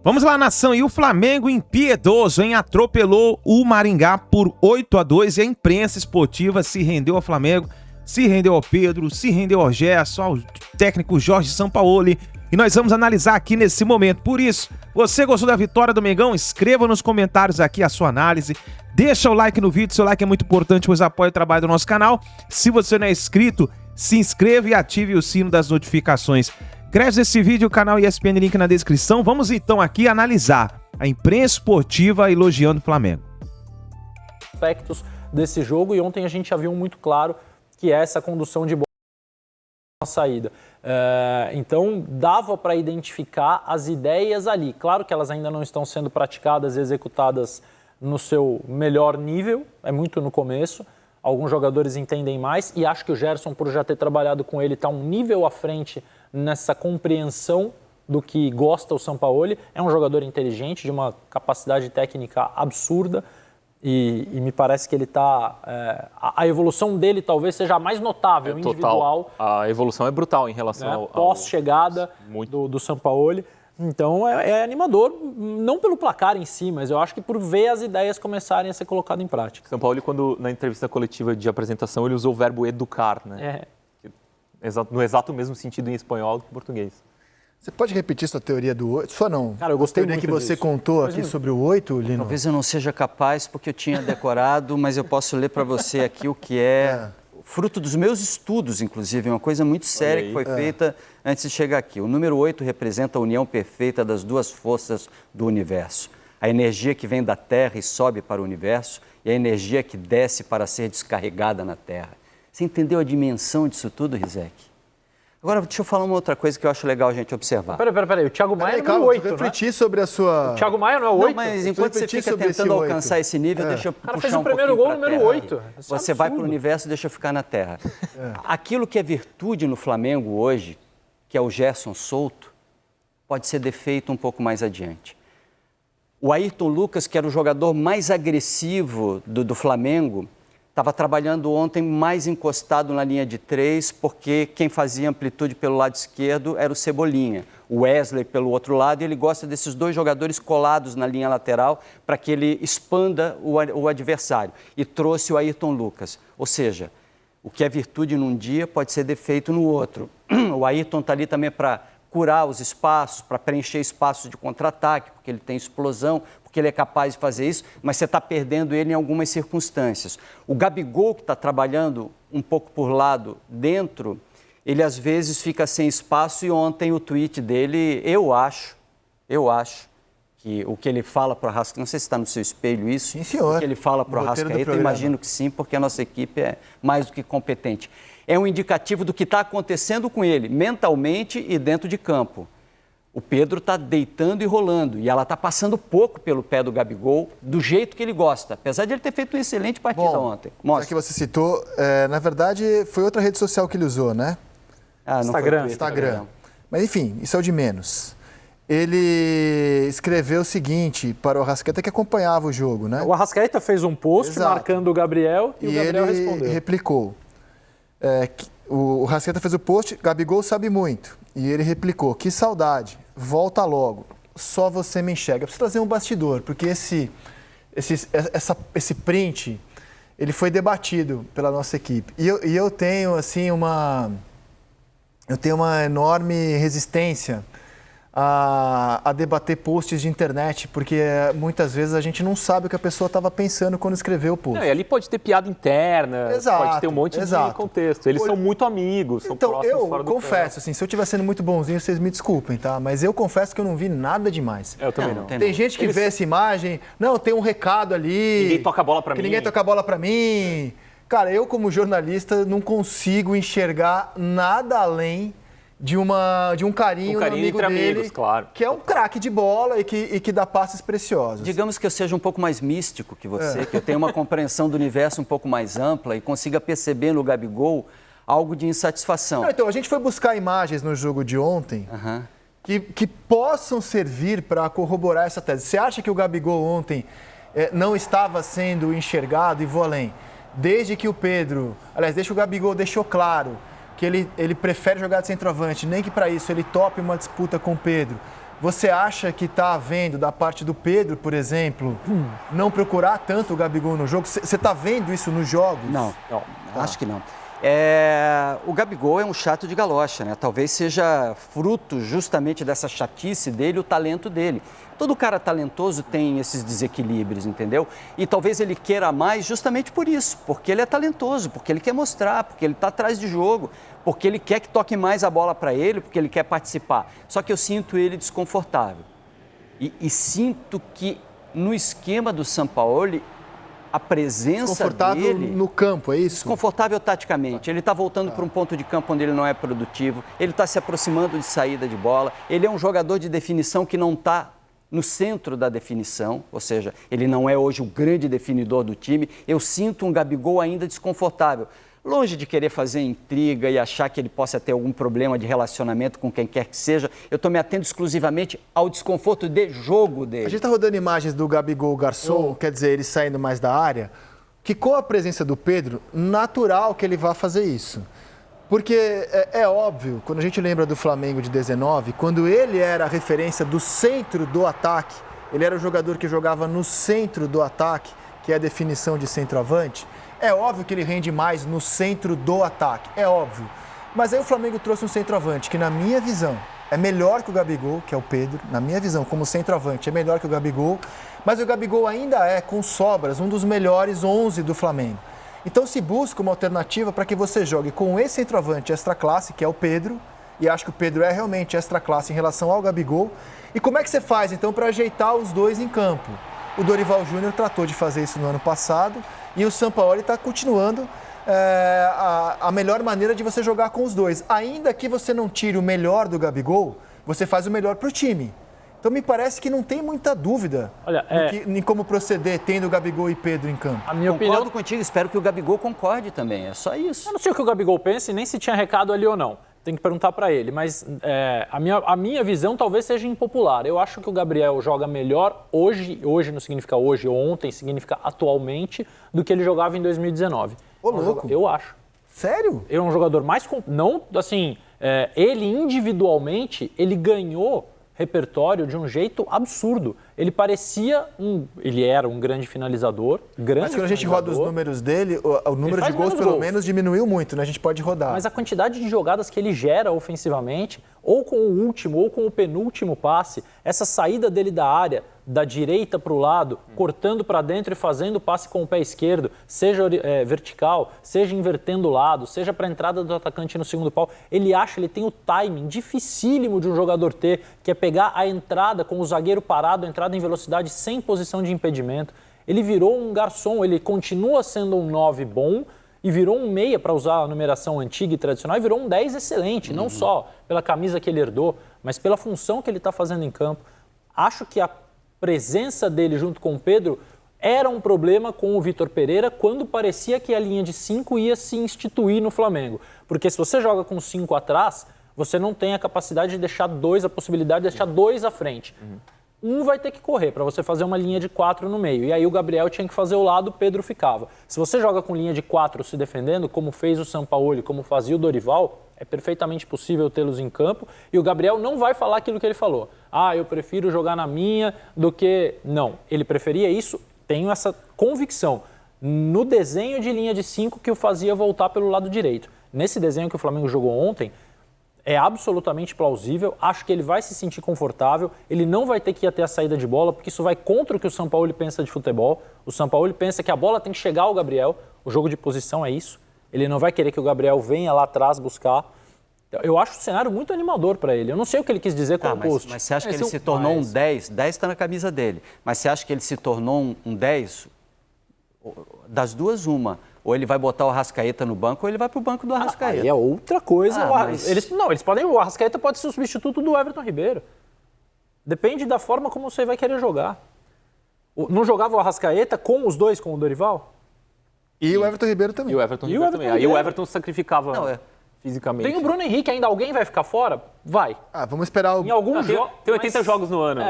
Vamos lá, nação, e o Flamengo impiedoso, hein? Atropelou o Maringá por 8-2 e a imprensa esportiva se rendeu ao Flamengo, se rendeu ao Pedro, se rendeu ao Gerson, ao técnico Jorge Sampaoli, e nós vamos analisar aqui nesse momento. Por isso, você gostou da vitória do Mengão? Escreva nos comentários aqui a sua análise, deixa o like no vídeo, seu like é muito importante, pois apoia o trabalho do nosso canal. Se você não é inscrito, se inscreva e ative o sino das notificações. Crédito desse vídeo, o canal ESPN, link na descrição. Vamos então aqui analisar a imprensa esportiva elogiando o Flamengo. Aspectos desse jogo, e ontem a gente já viu muito claro que é essa condução de bola na saída. Então dava para identificar as ideias ali. Claro que elas ainda não estão sendo praticadas e executadas no seu melhor nível, é muito no começo. Alguns jogadores entendem mais e acho que o Gerson, por já ter trabalhado com ele, está um nível à frente nessa compreensão do que gosta o Sampaoli. É um jogador inteligente, de uma capacidade técnica absurda e me parece que ele está... a evolução dele talvez seja a mais notável, individual. Total. A evolução é brutal em relação ao pós-chegada do Sampaoli. Então é animador, não pelo placar em si, mas eu acho que por ver as ideias começarem a ser colocadas em prática. Sampaoli, quando na entrevista coletiva de apresentação, ele usou o verbo educar, né? No exato mesmo sentido em espanhol que em português. Você pode repetir sua teoria do 8? Sua não. Cara, eu gostei muito que você disso. contou aqui sobre o 8, Lino? Talvez eu não seja capaz, porque eu tinha decorado, mas eu posso ler para você aqui o que é fruto dos meus estudos, inclusive, uma coisa muito séria que foi feita antes de chegar aqui. O número 8 representa a união perfeita das duas forças do universo. A energia que vem da Terra e sobe para o universo e a energia que desce para ser descarregada na Terra. Você entendeu a dimensão disso tudo, Rizek? Agora, deixa eu falar uma outra coisa que eu acho legal a gente observar. Peraí, o Thiago Maia não é o 8, refletir sobre a sua... O Thiago Maia não é o 8? Não, mas enquanto você fica tentando alcançar esse nível, deixa eu puxar fez o um primeiro pouquinho gol pra número terra. 8. Você vai para o universo e deixa eu ficar na Terra. Aquilo que é virtude no Flamengo hoje, que é o Gerson solto, pode ser defeito um pouco mais adiante. O Ayrton Lucas, que era o jogador mais agressivo do Flamengo, estava trabalhando ontem mais encostado na linha de 3, porque quem fazia amplitude pelo lado esquerdo era o Cebolinha. O Wesley pelo outro lado, e ele gosta desses dois jogadores colados na linha lateral para que ele expanda o adversário. E trouxe o Ayrton Lucas. Ou seja, o que é virtude num dia pode ser defeito no outro. O Ayrton está ali também para curar os espaços, para preencher espaços de contra-ataque, porque ele tem explosão, porque ele é capaz de fazer isso, mas você está perdendo ele em algumas circunstâncias. O Gabigol, que está trabalhando um pouco por lado dentro, ele às vezes fica sem espaço e ontem o tweet dele, eu acho que o que ele fala para o Arrascaeta, não sei se está no seu espelho isso, sim, senhor. O que ele fala para o Arrascaeta, eu imagino que sim, porque a nossa equipe é mais do que competente. É um indicativo do que está acontecendo com ele, mentalmente e dentro de campo. O Pedro está deitando e rolando, e ela está passando pouco pelo pé do Gabigol, do jeito que ele gosta, apesar de ele ter feito uma excelente partida ontem. Já que você citou, na verdade, foi outra rede social que ele usou, né? Não Instagram. Mas enfim, isso é o de menos. Ele escreveu o seguinte para o Arrascaeta, que acompanhava o jogo, né? O Arrascaeta fez um post marcando o Gabriel e o Gabriel respondeu. Ele replicou. O Arrascaeta fez o post, Gabigol sabe muito. E ele replicou, que saudade, volta logo, só você me enxerga. Eu preciso trazer um bastidor, porque esse print, ele foi debatido pela nossa equipe. E eu tenho, assim, uma enorme resistência a debater posts de internet, porque muitas vezes a gente não sabe o que a pessoa estava pensando quando escreveu o post. Não, e ali pode ter piada interna, pode ter um monte de contexto. Eles são muito amigos, são próximos fora do campo. Confesso, assim, se eu estiver sendo muito bonzinho, vocês me desculpem, tá? Mas eu confesso que eu não vi nada demais. Eu também não. Tem gente que vê essa imagem, não, tem um recado ali. Ninguém toca a bola pra mim. Ninguém toca a bola pra mim. Cara, eu como jornalista não consigo enxergar nada além de um carinho no amigo dele, amigos, claro. Que é um craque de bola e que dá passes preciosos. Digamos que eu seja um pouco mais místico que você, que eu tenha uma compreensão do universo um pouco mais ampla e consiga perceber no Gabigol algo de insatisfação. Não, então, a gente foi buscar imagens no jogo de ontem que possam servir para corroborar essa tese. Você acha que o Gabigol ontem não estava sendo enxergado, e vou além, desde que o o Gabigol deixou claro que ele prefere jogar de centroavante, nem que para isso ele tope uma disputa com o Pedro. Você acha que está havendo, da parte do Pedro, por exemplo, não procurar tanto o Gabigol no jogo? Você está vendo isso nos jogos? Não, acho que não. O Gabigol é um chato de galocha, né? Talvez seja fruto justamente dessa chatice dele, o talento dele. Todo cara talentoso tem esses desequilíbrios, entendeu? E talvez ele queira mais justamente por isso, porque ele é talentoso, porque ele quer mostrar, porque ele está atrás de jogo, porque ele quer que toque mais a bola para ele, porque ele quer participar. Só que eu sinto ele desconfortável. E sinto que no esquema do Sampaoli, a presença desconfortável dele... no campo, é isso? Desconfortável taticamente. Ele está voltando para um ponto de campo onde ele não é produtivo, ele está se aproximando de saída de bola, ele é um jogador de definição que não está no centro da definição, ou seja, ele não é hoje o grande definidor do time. Eu sinto um Gabigol ainda desconfortável. Longe de querer fazer intriga e achar que ele possa ter algum problema de relacionamento com quem quer que seja, eu estou me atendo exclusivamente ao desconforto de jogo dele. A gente está rodando imagens do Gabigol garçom, quer dizer, ele saindo mais da área, que com a presença do Pedro, natural que ele vá fazer isso. Porque é óbvio, quando a gente lembra do Flamengo de 19, quando ele era a referência do centro do ataque, ele era o jogador que jogava no centro do ataque, que é a definição de centroavante, é óbvio que ele rende mais no centro do ataque, é óbvio. Mas aí o Flamengo trouxe um centroavante que, na minha visão, é melhor que o Gabigol, que é o Pedro. Na minha visão, como centroavante, é melhor que o Gabigol. Mas o Gabigol ainda é, com sobras, um dos melhores 11 do Flamengo. Então se busca uma alternativa para que você jogue com esse centroavante extra classe, que é o Pedro, e acho que o Pedro é realmente extra classe em relação ao Gabigol. E como é que você faz, então, para ajeitar os dois em campo? O Dorival Júnior tratou de fazer isso no ano passado e o Sampaoli está continuando a melhor maneira de você jogar com os dois. Ainda que você não tire o melhor do Gabigol, você faz o melhor para o time. Então me parece que não tem muita dúvida em como proceder tendo o Gabigol e Pedro em campo. A minha opinião contigo, espero que o Gabigol concorde também, é só isso. Eu não sei o que o Gabigol pensa e nem se tinha recado ali ou não. Tem que perguntar para ele, mas a minha visão talvez seja impopular. Eu acho que o Gabriel joga melhor hoje não significa hoje, ontem significa atualmente, do que ele jogava em 2019. Ô, louco. Eu acho. Sério? Ele é um jogador mais... Não, assim, ele individualmente, ele ganhou repertório de um jeito absurdo. Ele parecia ele era um grande finalizador. Mas quando a gente roda os números dele, o número de gols pelo menos diminuiu muito, né? A gente pode rodar. Mas a quantidade de jogadas que ele gera ofensivamente, ou com o último ou com o penúltimo passe, essa saída dele da área, da direita para o lado, cortando para dentro e fazendo o passe com o pé esquerdo, seja vertical, seja invertendo o lado, seja para a entrada do atacante no segundo pau, ele tem o timing dificílimo de um jogador ter, que é pegar a entrada com o zagueiro parado, a entrada em velocidade sem posição de impedimento. Ele virou um garçom, ele continua sendo um 9 bom e virou um meia, para usar a numeração antiga e tradicional, e virou um 10 excelente, não só pela camisa que ele herdou, mas pela função que ele está fazendo em campo. Acho que a presença dele junto com o Pedro era um problema com o Vitor Pereira quando parecia que a linha de 5 ia se instituir no Flamengo. Porque se você joga com 5 atrás, você não tem a capacidade de deixar a possibilidade de deixar 2 à frente. Um vai ter que correr para você fazer uma linha de 4 no meio. E aí o Gabriel tinha que fazer o lado, o Pedro ficava. Se você joga com linha de 4 se defendendo, como fez o Sampaoli, como fazia o Dorival, é perfeitamente possível tê-los em campo. E o Gabriel não vai falar aquilo que ele falou. Eu prefiro jogar na minha do que... Não, ele preferia isso, tenho essa convicção. No desenho de linha de 5 que o fazia voltar pelo lado direito. Nesse desenho que o Flamengo jogou ontem, é absolutamente plausível, acho que ele vai se sentir confortável, ele não vai ter que ir até a saída de bola, porque isso vai contra o que o Sampaoli pensa de futebol. O Sampaoli pensa que a bola tem que chegar ao Gabriel, o jogo de posição é isso, ele não vai querer que o Gabriel venha lá atrás buscar. Eu acho o cenário muito animador para ele, eu não sei o que ele quis dizer com o post. Mas você acha que ele se tornou um 10? 10 está na camisa dele, mas você acha que ele se tornou um 10? Das duas, uma. Ou ele vai botar o Arrascaeta no banco, ou ele vai para o banco do Arrascaeta. Aí é outra coisa. O Arrascaeta pode ser o substituto do Everton Ribeiro. Depende da forma como você vai querer jogar. Não jogava o Arrascaeta com os dois, com o Dorival? E o Everton Ribeiro também. E o Everton Ribeiro também. Aí o Everton sacrificava fisicamente. Tem o Bruno Henrique, ainda alguém vai ficar fora? Vai. Vamos esperar em algum jogo. Tem 80 jogos no ano.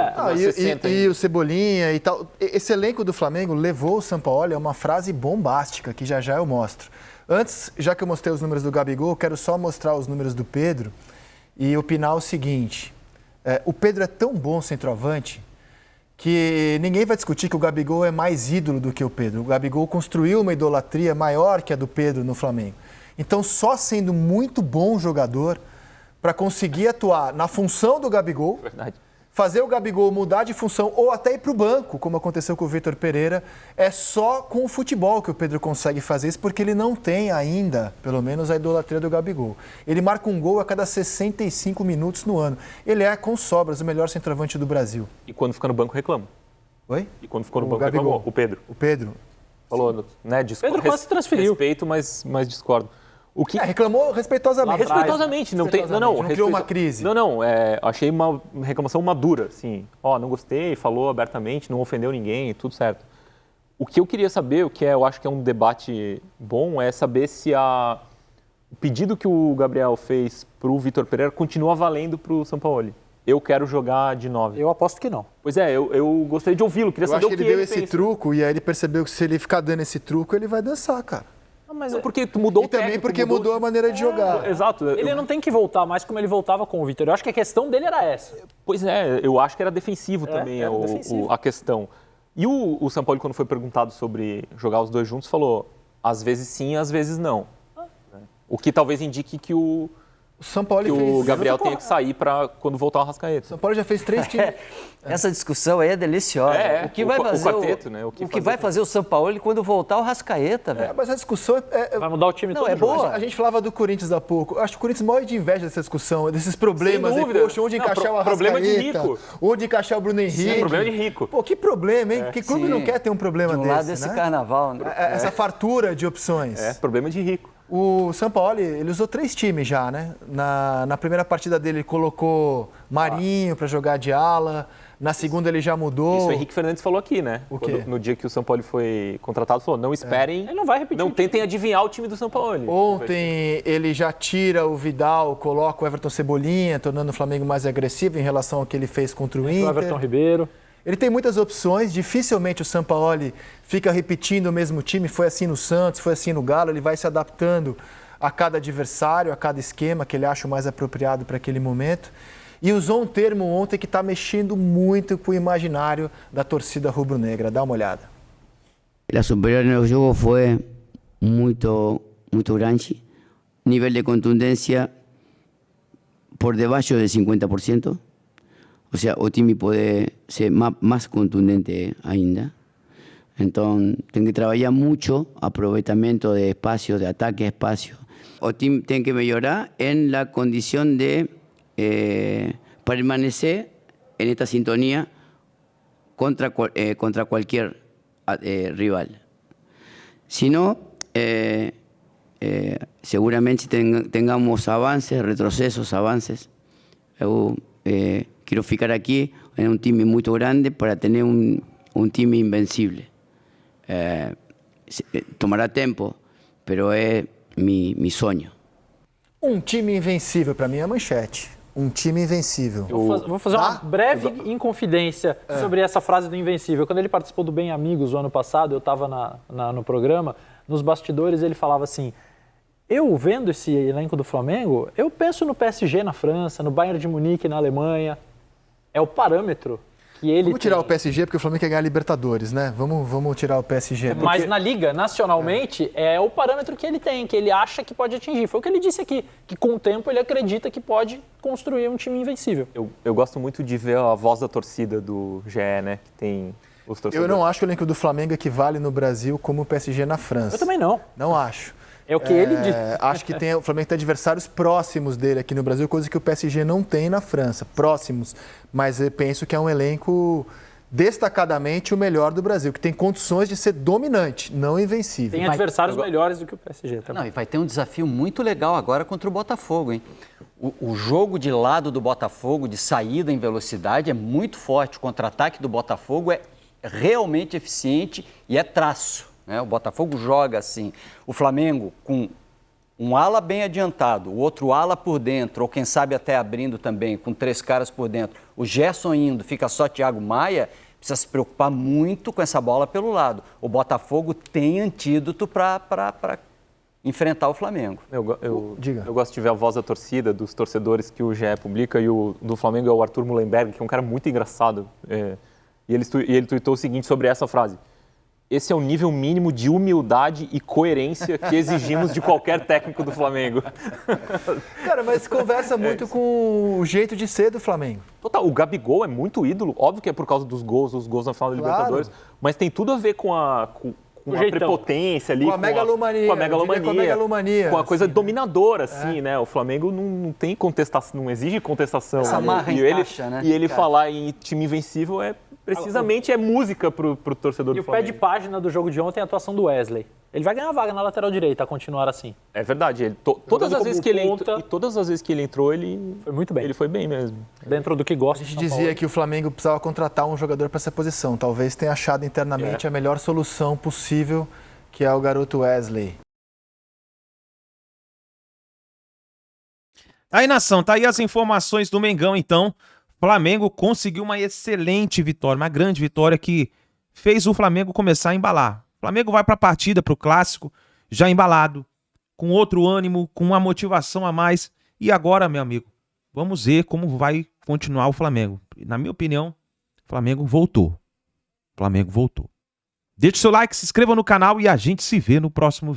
E o Cebolinha e tal. Esse elenco do Flamengo levou o Sampaoli a uma frase bombástica, que já eu mostro. Antes, já que eu mostrei os números do Gabigol, eu quero só mostrar os números do Pedro e opinar o seguinte. O Pedro é tão bom centroavante que ninguém vai discutir que o Gabigol é mais ídolo do que o Pedro. O Gabigol construiu uma idolatria maior que a do Pedro no Flamengo. Então, só sendo muito bom jogador para conseguir atuar na função do Gabigol, fazer o Gabigol mudar de função ou até ir para o banco, como aconteceu com o Vitor Pereira, é só com o futebol que o Pedro consegue fazer isso, porque ele não tem ainda, pelo menos, a idolatria do Gabigol. Ele marca um gol a cada 65 minutos no ano. Ele é, com sobras, o melhor centroavante do Brasil. E quando fica no banco, reclama. Oi? E quando ficou no banco, Gabigol. reclamou. O Pedro. O Pedro. Falou, né? Pedro quase se transferiu. Respeito, mas discordo. O que... reclamou respeitosamente. Respeitosamente, não tem. Não criou uma crise. Achei uma reclamação madura, assim. Não gostei, falou abertamente, não ofendeu ninguém, tudo certo. O que eu queria saber, eu acho que é um debate bom, é saber se o pedido que o Gabriel fez para o Vitor Pereira continua valendo para o Sampaoli. Eu quero jogar de 9. Eu aposto que não. Pois é, eu gostaria de ouvi-lo, queria saber o que ele deu esse truco e aí ele percebeu que se ele ficar dando esse truco, ele vai dançar, cara. Mas é porque tu mudou e também porque mudou a maneira de jogar. Exato. Ele não tem que voltar mais como ele voltava com o Vitor. Eu acho que a questão dele era essa. Pois é, eu acho que era defensivo também a questão. E o Sampaoli, quando foi perguntado sobre jogar os dois juntos, falou, às vezes sim, às vezes não. O que talvez indique que o Gabriel tenha que sair para quando voltar o Arrascaeta. O São Paulo já fez 3 times. Essa discussão aí é deliciosa. O que vai fazer quarteto, né? O que vai fazer o São Paulo quando voltar o Arrascaeta, velho? Mas a discussão vai mudar o time todo. É boa. A gente falava do Corinthians há pouco. Acho que o Corinthians morre de inveja dessa discussão, desses problemas. Sem dúvida. Poxa, onde encaixar o Arrascaeta? Problema de rico. Onde encaixar o Bruno Henrique? Sim, problema de rico. Pô, que problema, hein? Que clube não quer ter um problema desse, lado desse carnaval, né? Essa fartura de opções. Problema de rico. O Sampaoli, ele usou 3 times já, né? Na primeira partida dele, ele colocou Marinho para jogar de ala. Na segunda, ele já mudou. Isso o Henrique Fernandes falou aqui, né? O quê? No dia que o Sampaoli foi contratado, falou, não esperem... Ele não vai repetir. Não tentem adivinhar o time do Sampaoli. Ontem, ele já tira o Vidal, coloca o Everton Cebolinha, tornando o Flamengo mais agressivo em relação ao que ele fez contra o Inter. O Everton Ribeiro. Ele tem muitas opções, dificilmente o Sampaoli fica repetindo o mesmo time, foi assim no Santos, foi assim no Galo, ele vai se adaptando a cada adversário, a cada esquema que ele acha o mais apropriado para aquele momento. E usou um termo ontem que está mexendo muito com o imaginário da torcida rubro-negra. Dá uma olhada. A superioridade no jogo foi muito grande. Nível de contundência por debaixo de 50%. O sea, o time pode ser mais contundente ainda. Então, tem que trabalhar muito aproveitamento de espaço, de ataque a espaço. O time tem que melhorar em la condição de permanecer en esta sintonía contra cualquier rival. Si no, seguramente tengamos avances, retrocesos, avances. Quiero ficar aquí en un time muy grande para tener un time invencible. Tomará tiempo, pero es mi sueño. Um time invencível, para mim, é a manchete. Um time invencível. Vou fazer uma breve inconfidência sobre essa frase do invencível. Quando ele participou do Bem Amigos o ano passado, eu estava no programa, nos bastidores ele falava assim, eu vendo esse elenco do Flamengo, eu penso no PSG na França, no Bayern de Munique na Alemanha. É o parâmetro que ele Vamos tirar o PSG porque o Flamengo quer ganhar Libertadores, né? Vamos tirar o PSG. Porque... Mas na Liga, nacionalmente, é o parâmetro que ele tem, que ele acha que pode atingir. Foi o que ele disse aqui, que com o tempo ele acredita que pode construir um time invencível. Eu gosto muito de ver a voz da torcida do GE, né? Que tem os torcedores. Eu não acho que o elenco do Flamengo equivale no Brasil como o PSG na França. Eu também não. Não acho. É o que ele diz. Acho que o Flamengo tem adversários próximos dele aqui no Brasil, coisa que o PSG não tem na França. Próximos. Mas eu penso que é um elenco destacadamente o melhor do Brasil, que tem condições de ser dominante, não invencível. Tem adversários melhores do que o PSG também. Não, e vai ter um desafio muito legal agora contra o Botafogo, hein? O jogo de lado do Botafogo, de saída em velocidade, é muito forte. O contra-ataque do Botafogo é realmente eficiente e é traço. O Botafogo joga assim. O Flamengo com um ala bem adiantado, o outro ala por dentro, ou quem sabe até abrindo também, com 3 caras por dentro. O Gerson indo, fica só Thiago Maia, precisa se preocupar muito com essa bola pelo lado. O Botafogo tem antídoto para enfrentar o Flamengo. Eu gosto de ver a voz da torcida, dos torcedores que o GE publica, e o do Flamengo é o Arthur Mullenberg, que é um cara muito engraçado. E ele tweetou o seguinte sobre essa frase: esse é o nível mínimo de humildade e coerência que exigimos de qualquer técnico do Flamengo. Cara, mas conversa muito com o jeito de ser do Flamengo. Total, o Gabigol é muito ídolo, óbvio que é por causa dos gols na final da Libertadores, mas tem tudo a ver com a prepotência ali, com a megalomania, com a coisa dominadora, assim, né? O Flamengo não tem contestação, não exige contestação. Essa marra encaixa, né? E ele falar em time invencível precisamente é música pro torcedor do Flamengo. E o pé de página do jogo de ontem é a atuação do Wesley. Ele vai ganhar vaga na lateral direita a continuar assim. É verdade. Todas as vezes que ele entrou, ele foi muito bem. Ele foi bem mesmo. Dentro do que gosta. A gente dizia que o Flamengo precisava contratar um jogador para essa posição. Talvez tenha achado internamente a melhor solução possível, que é o garoto Wesley. Aí, nação, tá aí as informações do Mengão, então. Flamengo conseguiu uma excelente vitória, uma grande vitória que fez o Flamengo começar a embalar. O Flamengo vai para a partida, para o clássico, já embalado, com outro ânimo, com uma motivação a mais. E agora, meu amigo, vamos ver como vai continuar o Flamengo. Na minha opinião, o Flamengo voltou. O Flamengo voltou. Deixe seu like, se inscreva no canal e a gente se vê no próximo vídeo.